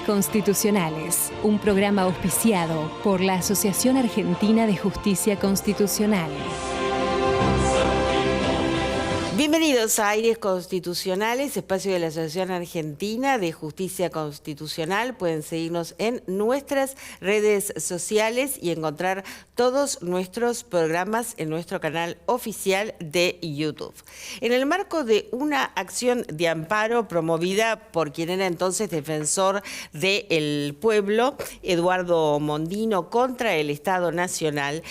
Constitucionales, un programa auspiciado por la Asociación Argentina de Justicia Constitucional. Bienvenidos a Aires Constitucionales, espacio de la Asociación Argentina de Justicia Constitucional. Pueden seguirnos en nuestras redes sociales y encontrar todos nuestros programas en nuestro canal oficial de YouTube. En el marco de una acción de amparo promovida por quien era entonces defensor del pueblo, Eduardo Mondino, contra el Estado Nacional,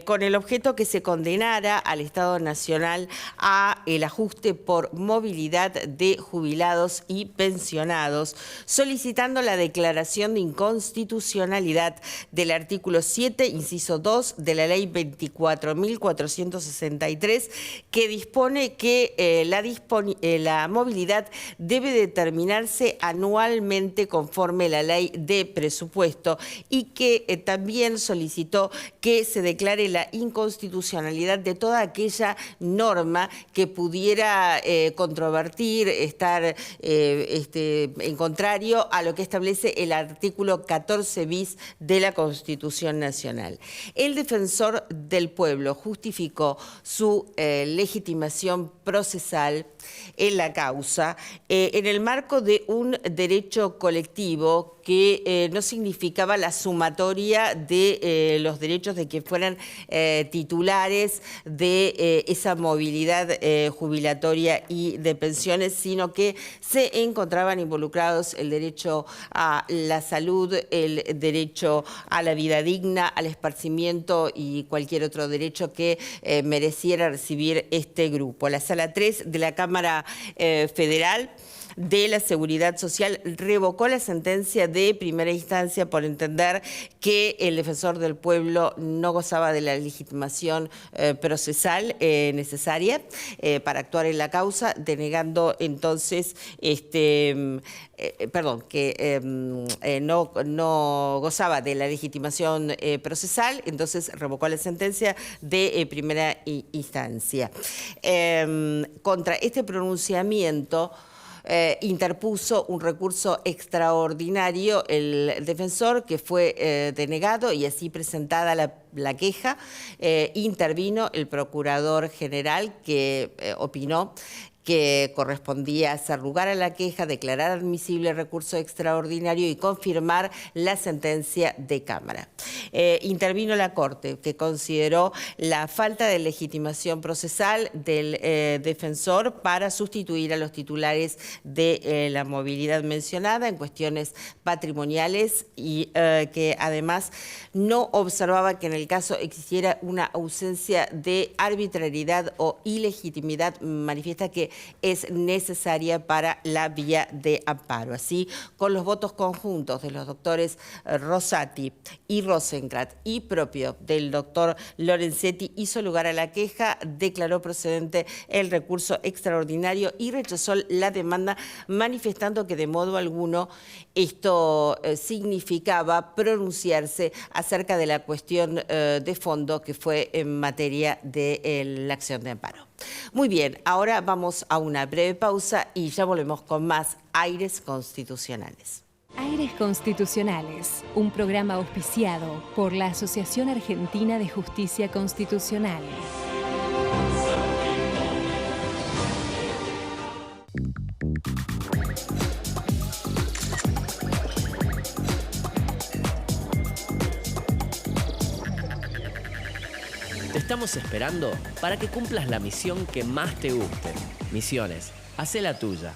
con el objeto que se condenara al Estado Nacional a el ajuste por movilidad de jubilados y pensionados, solicitando la declaración de inconstitucionalidad del artículo 7, inciso 2 de la ley 24.463, que dispone que la movilidad debe determinarse anualmente conforme la ley de presupuesto, y que también solicitó que se declare la inconstitucionalidad de toda aquella norma que pudiera controvertir, estar en contrario a lo que establece el artículo 14 bis de la Constitución Nacional. El defensor del pueblo justificó su legitimación procesal en la causa en el marco de un derecho colectivo que no significaba la sumatoria de los derechos de que fueran titulares de esa movilidad jubilatoria y de pensiones, sino que se encontraban involucrados el derecho a la salud, el derecho a la vida digna, al esparcimiento y cualquier otro derecho que mereciera recibir este grupo. La Sala 3 de la Cámara Federal de la Seguridad Social revocó la sentencia de primera instancia por entender que el defensor del pueblo no gozaba de la legitimación procesal necesaria para actuar en la causa, denegando entonces no gozaba de la legitimación procesal, entonces revocó la sentencia de primera instancia. Contra este pronunciamiento interpuso un recurso extraordinario el defensor, que fue denegado, y así presentada la queja, intervino el procurador general, que opinó que correspondía hacer lugar a la queja, declarar admisible el recurso extraordinario y confirmar la sentencia de Cámara. Intervino la Corte, que consideró la falta de legitimación procesal del defensor para sustituir a los titulares de la movilidad mencionada en cuestiones patrimoniales, y que además no observaba que en el caso existiera una ausencia de arbitrariedad o ilegitimidad manifiesta que es necesaria para la vía de amparo. Así, con los votos conjuntos de los doctores Rosati y Rosenkranz y propio del doctor Lorenzetti, hizo lugar a la queja, declaró procedente el recurso extraordinario y rechazó la demanda, manifestando que de modo alguno esto significaba pronunciarse acerca de la cuestión de fondo, que fue en materia de la acción de amparo. Muy bien, ahora vamos a una breve pausa y ya volvemos con más Aires Constitucionales. Aires Constitucionales, un programa auspiciado por la Asociación Argentina de Justicia Constitucional. Te estamos esperando para que cumplas la misión que más te guste. Misiones, hacé la tuya.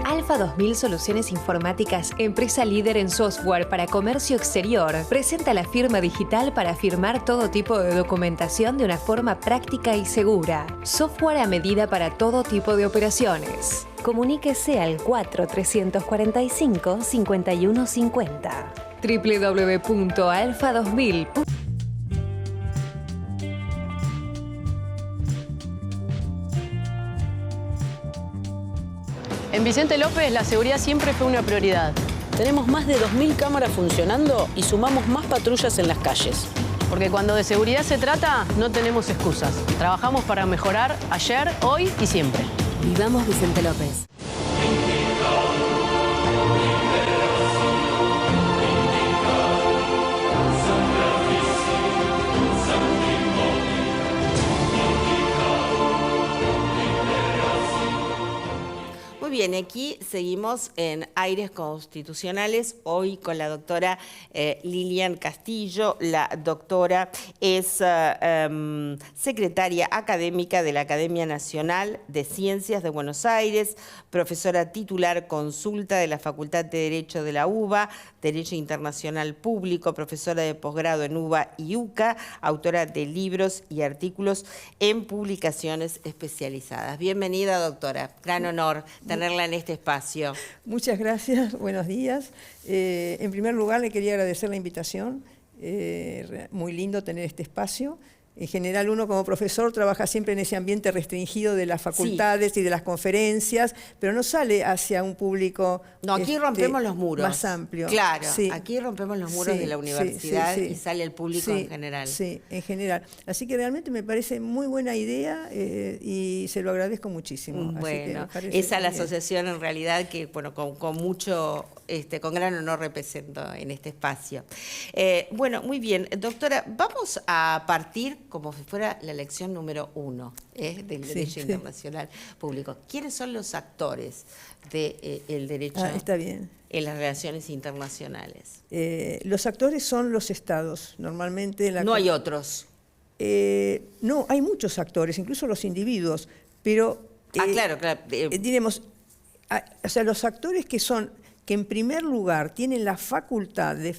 Alfa 2000 Soluciones Informáticas, empresa líder en software para comercio exterior, presenta la firma digital para firmar todo tipo de documentación de una forma práctica y segura. Software a medida para todo tipo de operaciones. Comuníquese al 4345-5150. www.alfa2000.com. En Vicente López la seguridad siempre fue una prioridad. Tenemos más de 2000 cámaras funcionando y sumamos más patrullas en las calles. Porque cuando de seguridad se trata, no tenemos excusas. Trabajamos para mejorar ayer, hoy y siempre. Vivamos Vicente López. Muy bien, aquí seguimos en Aires Constitucionales, hoy con la doctora Lilian Castillo. La doctora es secretaria académica de la Academia Nacional de Ciencias de Buenos Aires, profesora titular consulta de la Facultad de Derecho de la UBA, Derecho Internacional Público, profesora de posgrado en UBA y UCA, autora de libros y artículos en publicaciones especializadas. Bienvenida, doctora. Gran honor tenerla en este espacio. Muchas gracias, buenos días. En primer lugar, le quería agradecer la invitación. Muy lindo tener este espacio. En general, uno como profesor trabaja siempre en ese ambiente restringido de las facultades y de las conferencias, pero no sale hacia un público No, aquí rompemos los muros. Más amplio. Claro, sí. Aquí rompemos los muros de la universidad y sale el público en general. Sí, en general. Así que realmente me parece muy buena idea y se lo agradezco muchísimo. Bueno, esa es la asociación en realidad que, bueno, con mucho, con gran honor represento en este espacio. Bueno, muy bien. Doctora, vamos a partir como si fuera la lección número 1 del Derecho Internacional Público. ¿Quiénes son los actores del derecho está bien. en las relaciones internacionales? Los actores son los estados. Normalmente no hay otros. No, hay muchos actores, incluso los individuos, pero claro. Diremos, o sea, los actores que en primer lugar tienen la facultad de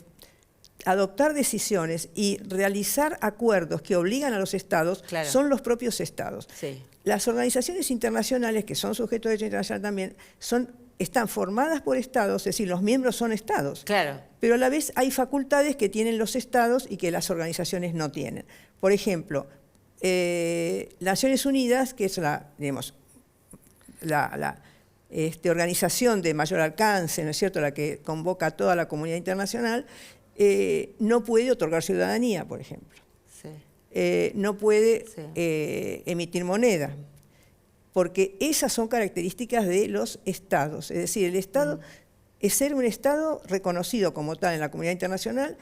adoptar decisiones y realizar acuerdos que obligan a los estados, son los propios estados. Sí. Las organizaciones internacionales, que son sujetos de derecho internacional también, están formadas por estados, es decir, los miembros son estados. Claro. Pero a la vez hay facultades que tienen los estados y que las organizaciones no tienen. Por ejemplo, Naciones Unidas, que es la organización de mayor alcance, ¿no es cierto?, la que convoca a toda la comunidad internacional, no puede otorgar ciudadanía, por ejemplo. Sí. No puede emitir moneda, porque esas son características de los estados. Es decir, el estado, es ser un estado reconocido como tal en la comunidad internacional,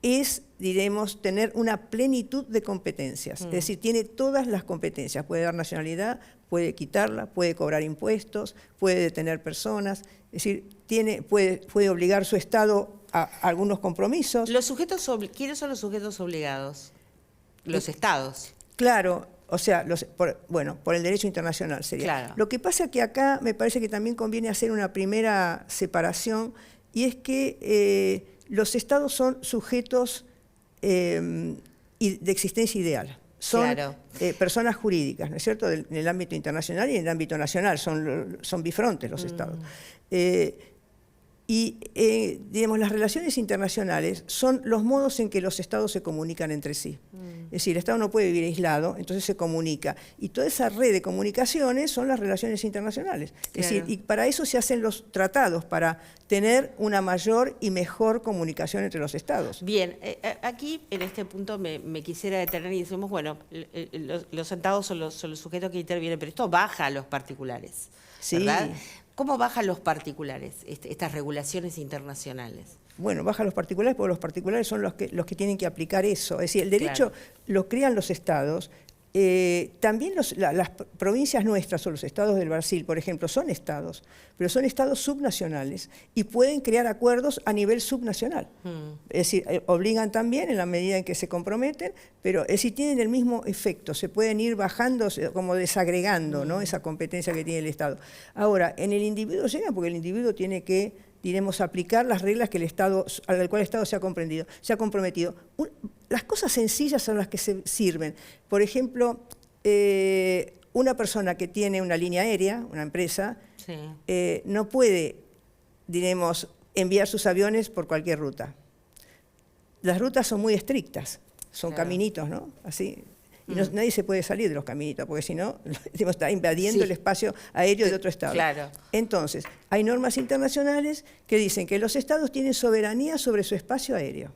es, diremos, tener una plenitud de competencias. Es decir, tiene todas las competencias. Puede dar nacionalidad, puede quitarla, puede cobrar impuestos, puede detener personas. Es decir, puede obligar su estado a algunos compromisos. ¿Quiénes son los sujetos obligados? Los estados. Claro, o sea, por el derecho internacional sería. Claro. Lo que pasa es que acá me parece que también conviene hacer una primera separación, y es que los estados son sujetos de existencia ideal. Son personas jurídicas, ¿no es cierto?, en el ámbito internacional y en el ámbito nacional, son bifrontes los estados. Digamos, las relaciones internacionales son los modos en que los estados se comunican entre sí. Es decir, el estado no puede vivir aislado, entonces se comunica. Y toda esa red de comunicaciones son las relaciones internacionales. Es decir, y para eso se hacen los tratados, para tener una mayor y mejor comunicación entre los estados. Bien, aquí en este punto me quisiera detener y decimos, bueno, los estados son los sujetos que intervienen, pero esto baja a los particulares, ¿verdad? ¿Cómo bajan los particulares estas regulaciones internacionales? Bueno, bajan los particulares porque los particulares son los que tienen que aplicar eso. Es decir, el derecho lo crean los estados. También las provincias nuestras o los estados del Brasil, por ejemplo, son estados, pero son estados subnacionales y pueden crear acuerdos a nivel subnacional. Es decir, obligan también en la medida en que se comprometen, pero es decir, tienen el mismo efecto, se pueden ir bajando, como desagregando, ¿no?, esa competencia que tiene el Estado. Ahora, en el individuo llega porque el individuo tiene que, diremos, aplicar las reglas que al cual el Estado se ha comprometido. Las cosas sencillas son las que se sirven. Por ejemplo, una persona que tiene una línea aérea, una empresa, no puede, diremos, enviar sus aviones por cualquier ruta. Las rutas son muy estrictas, son caminitos, ¿no? Así. Y nadie se puede salir de los caminitos, porque si no, está invadiendo el espacio aéreo de otro estado. Claro. Entonces, hay normas internacionales que dicen que los estados tienen soberanía sobre su espacio aéreo.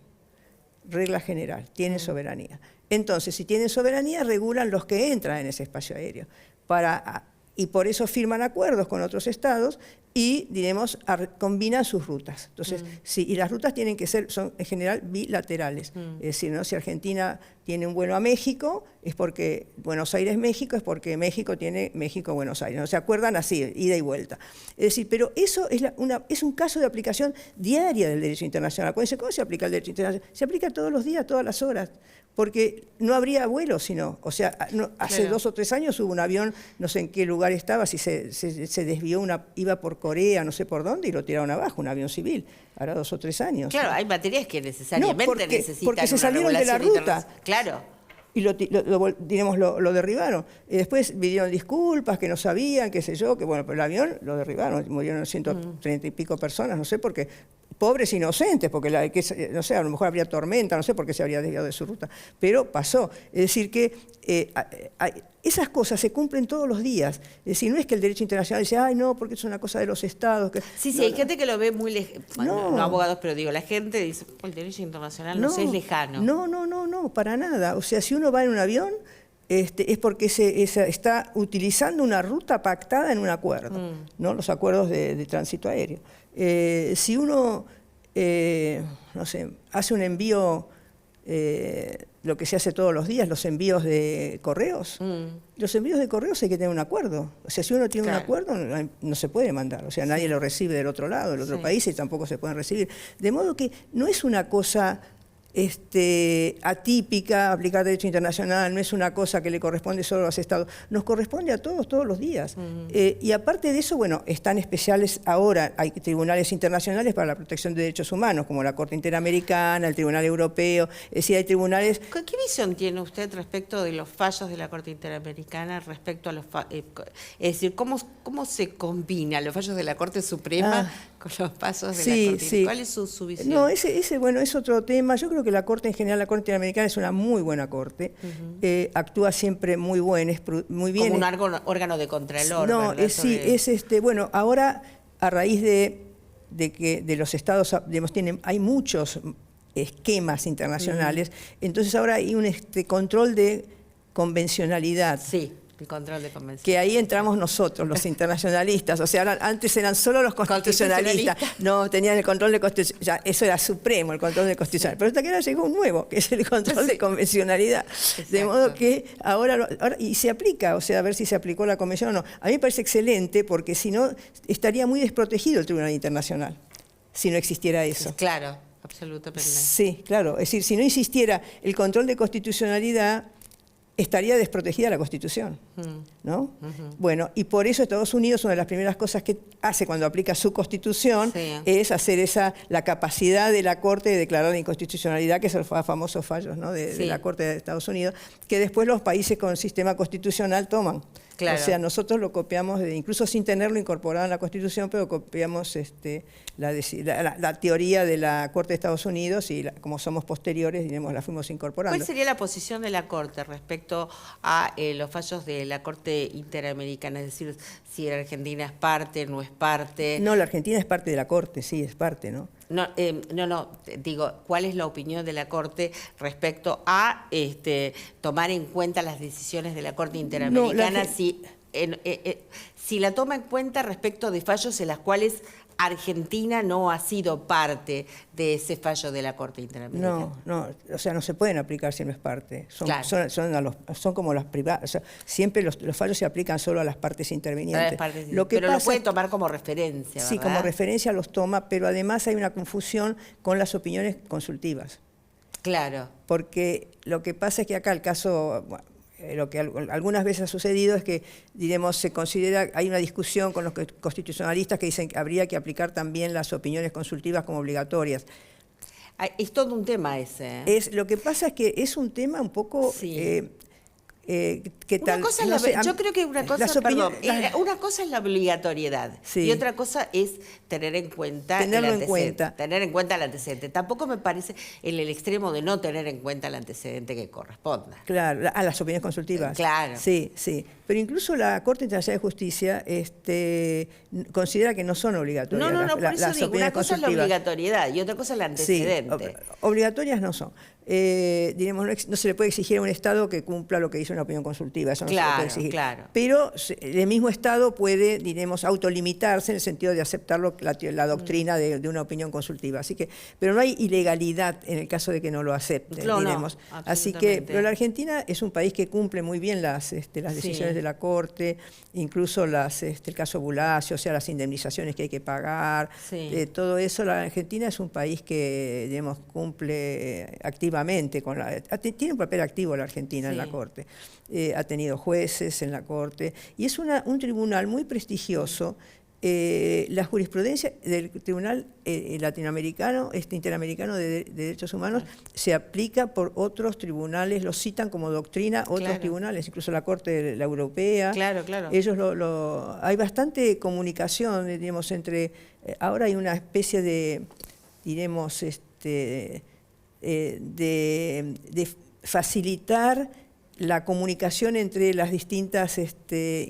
Regla general, tienen soberanía. Entonces, si tienen soberanía, regulan los que entran en ese espacio aéreo. Para y por eso firman acuerdos con otros estados y, diremos, combinan sus rutas. Entonces, sí, y las rutas tienen que ser, son en general bilaterales. Es decir, ¿no? Si Argentina tiene un vuelo a México, es porque Buenos Aires-México, es porque México tiene México-Buenos Aires. ¿No? ¿Se acuerdan? Así, ida y vuelta. Es decir, pero eso es un caso de aplicación diaria del derecho internacional. Acuérdense, ¿cómo se aplica el derecho internacional? Se aplica todos los días, todas las horas. Porque no habría vuelo, sino, o sea, hace Claro. 2 o 3 años hubo un avión, no sé en qué lugar estaba, si se desvió, iba por Corea, no sé por dónde, y lo tiraron abajo, un avión civil, ahora 2 o 3 años. Claro, hay materias que necesariamente necesitan porque se una salieron de la regulación ruta. internacional. Claro. Y lo derribaron. Después pidieron disculpas, que no sabían, qué sé yo, que bueno, pero el avión lo derribaron, murieron 130 y pico personas, no sé por qué. Pobres inocentes, porque no sé, a lo mejor habría tormenta, no sé por qué se habría desviado de su ruta, pero pasó. Es decir, que esas cosas se cumplen todos los días. Es decir, no es que el derecho internacional dice, ay, no, porque es una cosa de los estados. Sí, no, hay gente que lo ve muy lejano, No. no abogados, pero digo, la gente dice, el derecho internacional no sé, es lejano. No, para nada. O sea, si uno va en un avión, es porque está utilizando una ruta pactada en un acuerdo, ¿no? Los acuerdos de tránsito aéreo. Si uno, no sé, hace un envío, lo que se hace todos los días, los envíos de correos, los envíos de correos hay que tener un acuerdo. O sea, si uno tiene un acuerdo, no se puede mandar. O sea, nadie lo recibe del otro lado, del otro país, y tampoco se pueden recibir. De modo que no es una cosa atípica aplicar derecho internacional, no es una cosa que le corresponde solo a los estados, nos corresponde a todos los días. Y aparte de eso, bueno, están especiales ahora, hay tribunales internacionales para la protección de derechos humanos, como la Corte Interamericana, el Tribunal Europeo, es decir, hay tribunales... ¿Qué visión tiene usted respecto de los fallos de la Corte Interamericana respecto a los es decir, ¿cómo se combina los fallos de la Corte Suprema con los pasos de la Corte? Sí. ¿Cuál es su visión? No, bueno, es otro tema. Yo creo que la Corte en general, la Corte Interamericana es una muy buena Corte, actúa siempre muy bien. Como un órgano de contralor. No, ¿verdad? bueno, ahora a raíz de que de los estados, digamos, hay muchos esquemas internacionales, entonces ahora hay un control de convencionalidad. Sí. El control de convención. Que ahí entramos nosotros, los internacionalistas. O sea, antes eran solo los constitucionalistas. No, tenían el control de constitucionalidad. Eso era supremo, el control de constitucionalidad. Pero hasta que ahora llegó un nuevo, que es el control de convencionalidad. Exacto. De modo que ahora, y se aplica, o sea, a ver si se aplicó la convención o no. A mí me parece excelente, porque si no, estaría muy desprotegido el Tribunal Internacional, si no existiera eso. Claro, absolutamente. Sí, claro. Es decir, si no existiera el control de constitucionalidad, estaría desprotegida la Constitución, ¿no? Bueno, y por eso Estados Unidos, una de las primeras cosas que hace cuando aplica su Constitución es hacer la capacidad de la Corte de declarar la inconstitucionalidad, que son los famosos fallos, ¿no? de la Corte de Estados Unidos, que después los países con sistema constitucional toman. Claro. O sea, nosotros lo copiamos, incluso sin tenerlo incorporado en la Constitución, pero copiamos la teoría de la Corte de Estados Unidos y como somos posteriores, diremos, la fuimos incorporando. ¿Cuál sería la posición de la Corte respecto a los fallos de la Corte Interamericana? Es decir, si Argentina es parte, no es parte. No, la Argentina es parte de la Corte, sí, es parte, ¿no? No, digo, ¿cuál es la opinión de la Corte respecto a tomar en cuenta las decisiones de la Corte Interamericana? Si la toma en cuenta respecto de fallos en los cuales Argentina no ha sido parte de ese fallo de la Corte Interamericana. No, o sea, no se pueden aplicar si no es parte. Son como las privadas. O sea, siempre los fallos se aplican solo a las partes intervinientes. Pero lo puede tomar como referencia, ¿verdad? Sí, como referencia los toma, pero además hay una confusión con las opiniones consultivas. Claro. Porque lo que pasa es que acá el caso... lo que algunas veces ha sucedido es que, diremos, se considera, hay una discusión con los constitucionalistas que dicen que habría que aplicar también las opiniones consultivas como obligatorias. Es todo un tema ese. Lo que pasa es que es un tema un poco... yo creo que una cosa es la obligatoriedad y otra cosa es tener en cuenta el antecedente. Tampoco me parece en el extremo de no tener en cuenta el antecedente que corresponda. Claro, a las opiniones consultivas. Claro. Sí. Pero incluso la Corte Internacional de Justicia considera que no son obligatorias. Por eso digo, una cosa es la obligatoriedad y otra cosa es el antecedente. Sí, obligatorias no son. no se le puede exigir a un Estado que cumpla lo que dice una opinión consultiva, eso no se le puede exigir. Claro. Pero el mismo Estado puede, autolimitarse en el sentido de aceptar la doctrina de una opinión consultiva. Así que, pero no hay ilegalidad en el caso de que no lo acepten, diremos. Así que, pero la Argentina es un país que cumple muy bien las decisiones de la Corte, incluso el caso Bulacio, o sea, las indemnizaciones que hay que pagar, todo eso. La Argentina es un país que, digamos, cumple activamente, tiene un papel activo la Argentina en la Corte. Ha tenido jueces en la Corte y es un tribunal muy prestigioso. La jurisprudencia del Tribunal Latinoamericano, Interamericano de Derechos Humanos, se aplica por otros tribunales, lo citan como doctrina otros tribunales, incluso la Corte la Europea. Claro. Ellos hay bastante comunicación, digamos, entre... ahora hay una especie de, diremos, de facilitar la comunicación entre las distintas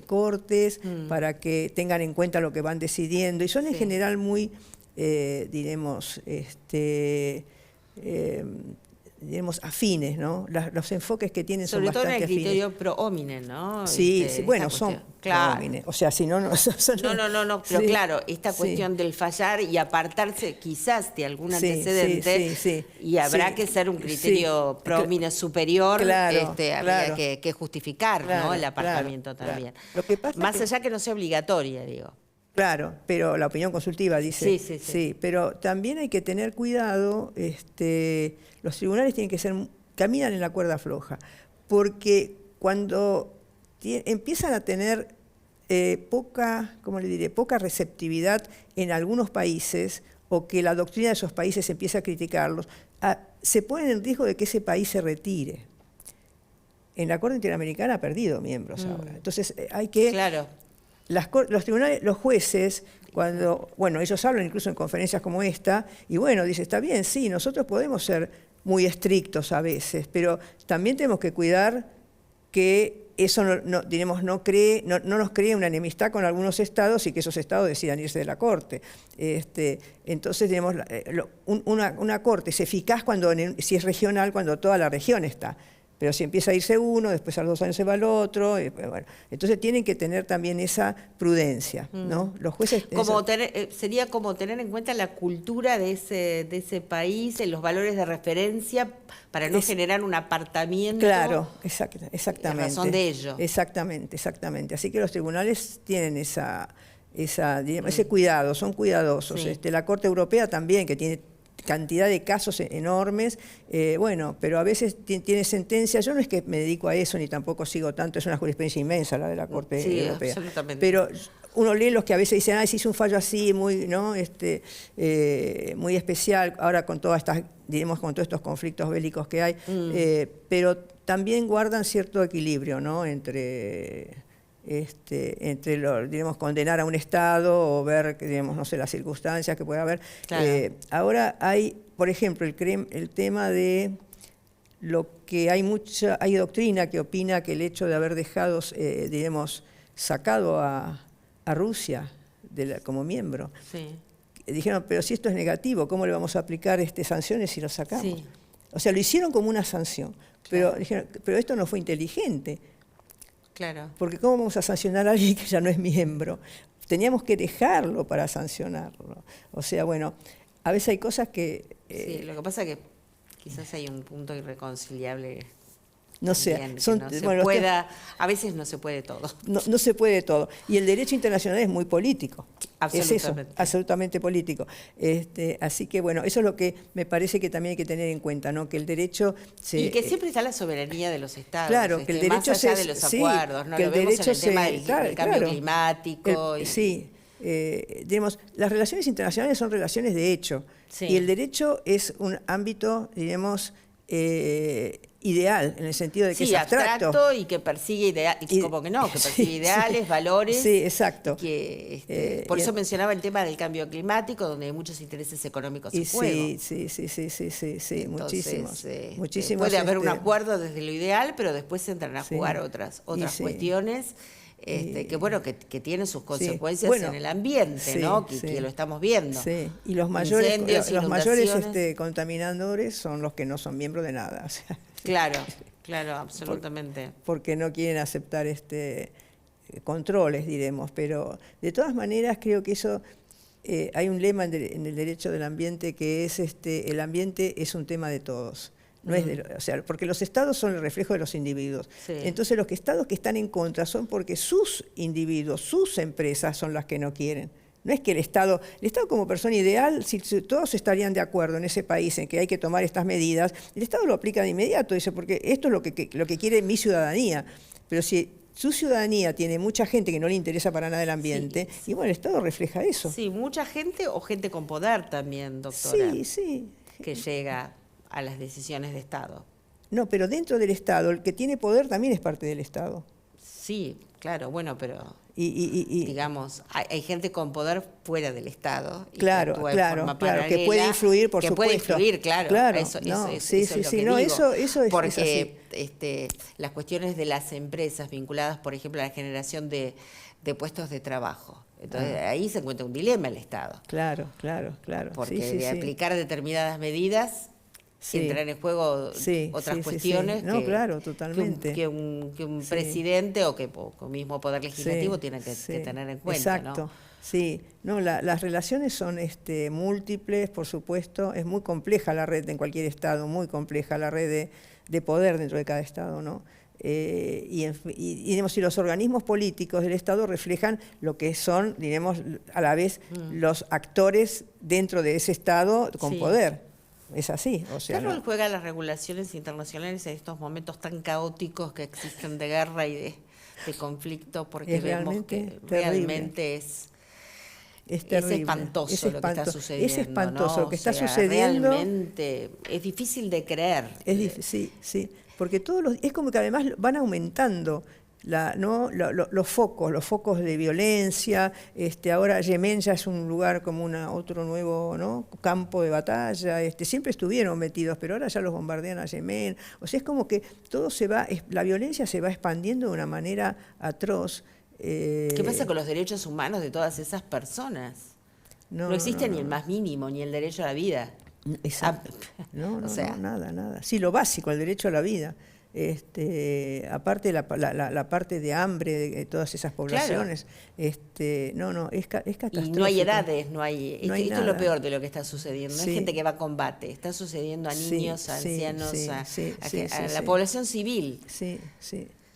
cortes para que tengan en cuenta lo que van decidiendo. Y son en general muy, diremos, afines, ¿no? Los enfoques que tienen son bastante afines. Sobre todo en el criterio pro homine, ¿no? Sí, bueno, son pro homine. O sea, si no... No, pero claro, esta cuestión del fallar y apartarse quizás de algún antecedente, y habrá que ser un criterio pro homine superior, habría que justificar, ¿no? El apartamiento también. Lo que pasa más allá que no sea obligatoria, digo. Claro, pero la opinión consultiva dice... Sí, pero también hay que tener cuidado, los tribunales tienen que caminan en la cuerda floja, porque cuando empiezan a tener poca receptividad en algunos países, o que la doctrina de esos países empieza a criticarlos, se ponen en riesgo de que ese país se retire. En la Corte Interamericana ha perdido miembros ahora. Entonces hay que... Claro. Los tribunales, los jueces, ellos hablan incluso en conferencias como esta, y dice, está bien, sí, nosotros podemos ser muy estrictos a veces, pero también tenemos que cuidar que eso no nos cree una enemistad con algunos estados y que esos estados decidan irse de la Corte. Entonces, digamos, una Corte es eficaz si es regional, cuando toda la región está. Pero si empieza a irse uno, después a los 2 años se va el otro, entonces tienen que tener también esa prudencia, ¿no? Los jueces... sería como tener en cuenta la cultura de ese país, los valores de referencia, para no generar un apartamiento. Claro, exactamente. En razón de ello. Exactamente. Así que los tribunales tienen ese cuidado, son cuidadosos. La Corte Europea también, que tiene cantidad de casos enormes, pero a veces tiene sentencias. Yo no es que me dedico a eso, ni tampoco sigo tanto, es una jurisprudencia inmensa la de la Corte Europea. Absolutamente. Pero uno lee los que a veces dicen, se hizo un fallo así, muy, ¿no? Muy especial, ahora con todas estas, con todos estos conflictos bélicos que hay, pero también guardan cierto equilibrio, ¿no? Entre condenar a un Estado o ver, no sé, las circunstancias que puede haber. Claro. Ahora hay, por ejemplo, el tema de lo que hay doctrina que opina que el hecho de haber dejado, sacado a Rusia como miembro. Dijeron, pero si esto es negativo, ¿cómo le vamos a aplicar sanciones si lo sacamos? O sea, lo hicieron como una sanción, pero dijeron, pero esto no fue inteligente. Claro. Porque ¿cómo vamos a sancionar a alguien que ya no es miembro? Teníamos que dejarlo para sancionarlo. O sea, a veces hay cosas que... lo que pasa es que quizás hay un punto irreconciliable. No sé, a veces no se puede todo. No se puede todo. Y el derecho internacional es muy político. Absolutamente. Es eso, absolutamente político. Así que eso es lo que me parece que también hay que tener en cuenta, ¿no? Que el derecho... y que siempre está la soberanía de los estados. Claro, que el derecho más allá de los acuerdos, ¿no? Lo vemos en el tema del cambio climático. Digamos, las relaciones internacionales son relaciones de hecho. Y el derecho es un ámbito, ideal, en el sentido de que es abstracto y que persigue persigue ideales, valores. Sí, exacto. Por eso mencionaba el tema del cambio climático, donde hay muchos intereses económicos en juego. Sí, muchísimos. Puede haber un acuerdo desde lo ideal, pero después entran a jugar otras cuestiones. que bueno, que tiene sus consecuencias bueno, en el ambiente, ¿no? Que lo estamos viendo. Sí, y los mayores, Incendios, contaminadores son los que no son miembros de nada. O sea, claro, absolutamente. Porque no quieren aceptar controles, diremos, pero de todas maneras creo que eso, hay un lema en el derecho del ambiente que es el ambiente es un tema de todos. No es o sea, porque los estados son el reflejo de los individuos. Sí. Entonces los estados que están en contra son porque sus individuos, sus empresas son las que no quieren. No es que el Estado como persona ideal, si todos estarían de acuerdo en ese país en que hay que tomar estas medidas, el Estado lo aplica de inmediato, dice, porque esto es lo que quiere mi ciudadanía. Pero si su ciudadanía tiene mucha gente que no le interesa para nada el ambiente, y bueno, el Estado refleja eso. Sí, mucha gente o gente con poder también, doctora. Sí. Que llega a las decisiones de Estado. No, pero dentro del Estado, el que tiene poder también es parte del Estado. Sí, claro, bueno, pero digamos, hay gente con poder fuera del Estado. Y claro, que actúa de forma paralela, que puede influir, por supuesto. Que puede influir, claro. Eso es lo que digo. Eso es porque así. Las cuestiones de las empresas vinculadas, por ejemplo, a la generación de puestos de trabajo. Entonces, ahí se encuentra un dilema el Estado. Claro. Porque de aplicar determinadas medidas entran en juego otras cuestiones No, claro, totalmente. que un presidente o que el mismo Poder Legislativo tiene que tener en cuenta. Exacto, ¿no? sí. No, las relaciones son múltiples, por supuesto. Es muy compleja la red en cualquier estado, muy compleja la red de poder dentro de cada estado, ¿no? Digamos, si los organismos políticos del Estado reflejan lo que son, diremos, a la vez los actores dentro de ese Estado con poder. Es así. O sea, ¿Qué rol juegan las regulaciones internacionales en estos momentos tan caóticos que existen de guerra y de conflicto? Porque vemos que realmente es espantoso lo que está sucediendo. Es espantoso lo que está sucediendo. Realmente es difícil de creer. Sí. Porque es como que además van aumentando los focos de violencia. Ahora Yemen ya es un lugar como otro nuevo, ¿no?, campo de batalla. Siempre estuvieron metidos, pero ahora ya los bombardean a Yemen. O sea, es como que la violencia se va expandiendo de una manera atroz. ¿Qué pasa con los derechos humanos de todas esas personas? No existe ni el más mínimo, ni el derecho a la vida. Exacto. Nada. Sí, lo básico, el derecho a la vida. Aparte la parte de hambre de todas esas poblaciones, es catastrófico. Y no hay edades, no hay esto es lo peor de lo que está sucediendo. No hay gente que va a combate, está sucediendo a niños, a ancianos, a la población civil. Sí.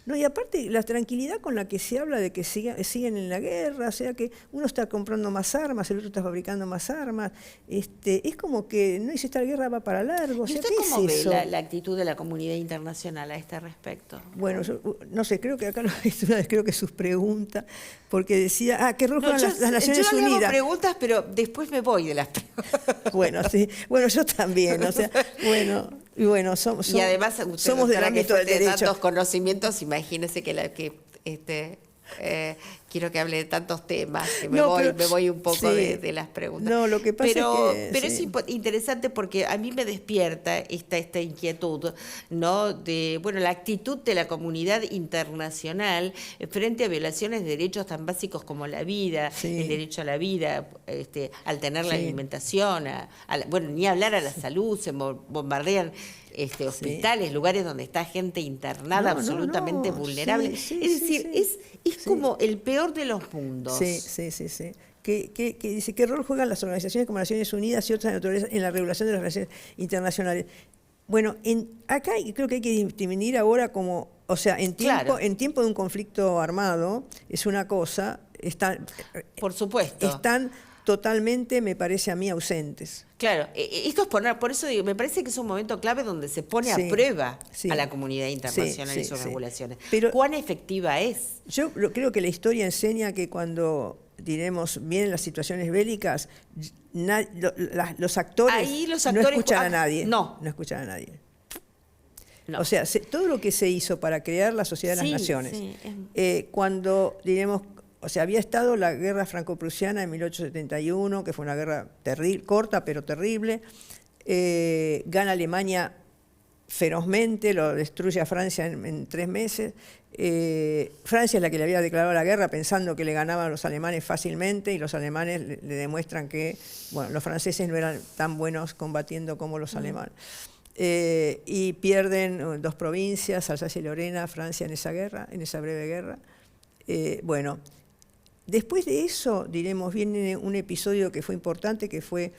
No, y aparte la tranquilidad con la que se habla de que siguen en la guerra, o sea que uno está comprando más armas, el otro está fabricando más armas, es como que no dice esta guerra va para largo. ¿Y usted cómo ve la actitud de la comunidad internacional a este respecto? Bueno, yo no sé, creo que acá creo que sus preguntas, porque decía, ¿qué rol juegan las Naciones Unidas? Yo hago preguntas, pero después me voy de las preguntas. Bueno, yo también, o sea, y además somos del ámbito del derecho. Tantos conocimientos, imagínese quiero que hable de tantos temas, que me voy un poco de las preguntas. No, lo que pasa pero es interesante porque a mí me despierta esta inquietud, ¿no?, de la actitud de la comunidad internacional frente a violaciones de derechos tan básicos como la vida, el derecho a la vida, al tener la alimentación, ni hablar a la salud, se bombardean hospitales, lugares donde está gente internada absolutamente vulnerable. Es decir, es como el peor de los mundos. Sí. Que dice, ¿qué rol juegan las organizaciones como Naciones Unidas y otras naturalezas en la regulación de las relaciones internacionales? Bueno, acá creo que hay que distinguir ahora como, o sea, en tiempo de un conflicto armado es una cosa, por supuesto. Están totalmente, me parece a mí, ausentes. Claro, esto es por eso digo, me parece que es un momento clave donde se pone a prueba a la comunidad internacional y sus regulaciones. Pero, ¿cuán efectiva es? Yo creo que la historia enseña que cuando, diremos, vienen las situaciones bélicas, los actores no escuchan a nadie. No escuchan a nadie. No. O sea, todo lo que se hizo para crear la Sociedad de las Naciones, cuando, diremos, o sea, había estado la guerra franco-prusiana en 1871, que fue una guerra corta pero terrible. Gana Alemania ferozmente, lo destruye a Francia en 3 meses. Francia es la que le había declarado la guerra pensando que le ganaban a los alemanes fácilmente, y los alemanes le demuestran que, bueno, los franceses no eran tan buenos combatiendo como los alemanes. Y pierden 2 provincias, Alsacia y Lorena, Francia en esa guerra, en esa breve guerra. Bueno, después de eso, diremos, viene un episodio que fue importante, que fue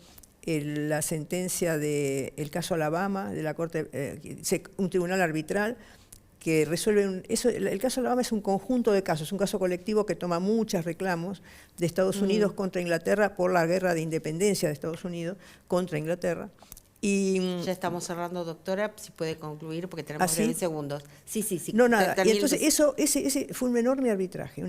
la sentencia del caso Alabama, de la Corte, un tribunal arbitral que resuelve el caso Alabama es un conjunto de casos, un caso colectivo que toma muchos reclamos de Estados Unidos contra Inglaterra por la guerra de independencia de Estados Unidos contra Inglaterra. Y, ya estamos cerrando, doctora, si puede concluir, porque tenemos 10 segundos. Sí. No, nada. Y entonces ese fue un enorme arbitraje,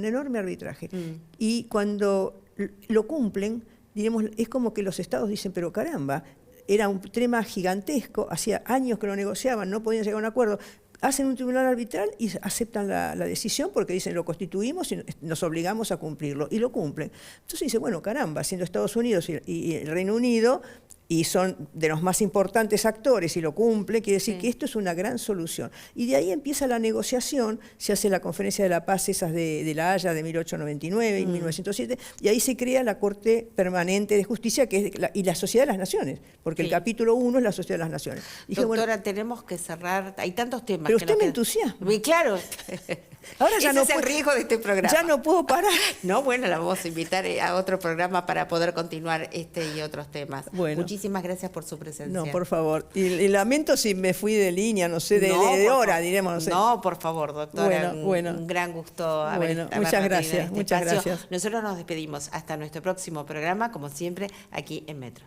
Y cuando lo cumplen, diremos, es como que los estados dicen, pero caramba, era un tema gigantesco, hacía años que lo negociaban, no podían llegar a un acuerdo. Hacen un tribunal arbitral y aceptan la decisión porque dicen, lo constituimos y nos obligamos a cumplirlo, y lo cumplen. Entonces dice, bueno, caramba, siendo Estados Unidos y el Reino Unido, y son de los más importantes actores, y lo cumple, quiere decir que esto es una gran solución. Y de ahí empieza la negociación, se hace la Conferencia de la Paz, esas de La Haya de 1899 y 1907, y ahí se crea la Corte Permanente de Justicia, que es y la Sociedad de las Naciones, porque el capítulo 1 es la Sociedad de las Naciones. Dije, doctora, bueno, tenemos que cerrar, hay tantos temas. Pero usted me entusiasma. Muy claro. Ahora ya ese no es el riesgo de este programa. Ya no puedo parar. No, bueno, la vamos a invitar a otro programa para poder continuar y otros temas. Bueno. Muchísimas gracias por su presencia. No, por favor. Y lamento si me fui de línea, no sé, de hora, diremos, no sé. No, por favor, doctora. Bueno. Un gran gusto haber muchas gracias, muchas gracias. Nosotros nos despedimos hasta nuestro próximo programa, como siempre, aquí en Metro.